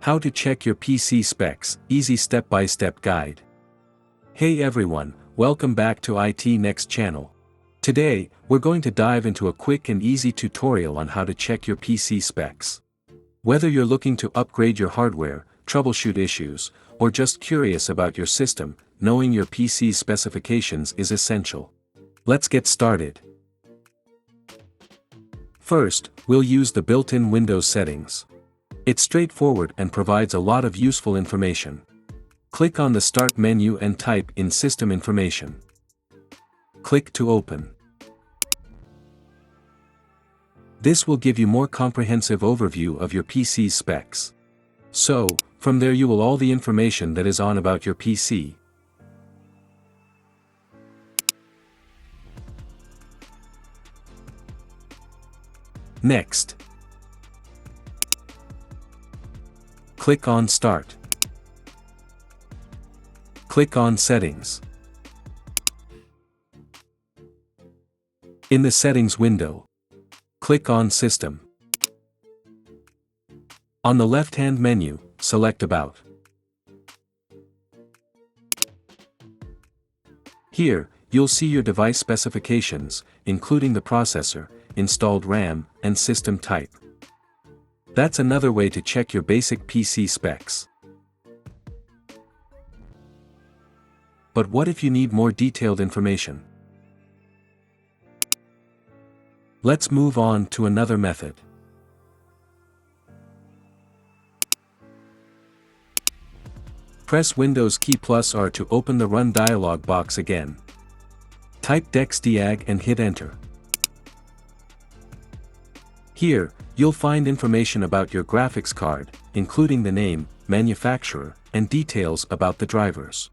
How to check your PC specs, easy step-by-step guide. Hey everyone, welcome back to IT Next channel. Today, we're going to dive into a quick and easy tutorial on how to check your PC specs. Whether you're looking to upgrade your hardware, troubleshoot issues, or just curious about your system, knowing your PC's specifications is essential. Let's get started. First, we'll use the built-in Windows settings. It's straightforward and provides a lot of useful information. Click on the Start menu and type in System Information. Click to open. This will give you more comprehensive overview of your PC's specs. So, from there you will all the information that is on about your PC. Next, click on Start. Click on Settings. In the Settings window, click on System. On the left-hand menu, select About. Here, you'll see your device specifications, including the processor, installed RAM, and system type. That's another way to check your basic PC specs. But what if you need more detailed information? Let's move on to another method. Press Windows key plus R to open the Run dialog box again. Type DexDiag and hit Enter. Here, you'll find information about your graphics card, including the name, manufacturer, and details about the drivers.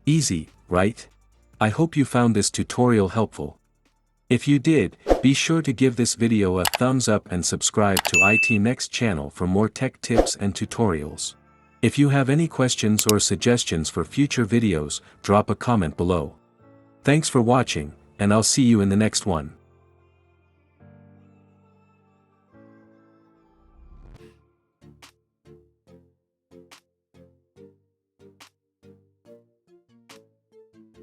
Easy, right? I hope you found this tutorial helpful. If you did, be sure to give this video a thumbs up and subscribe to IT Next channel for more tech tips and tutorials. If you have any questions or suggestions for future videos, drop a comment below. Thanks for watching, and I'll see you in the next one.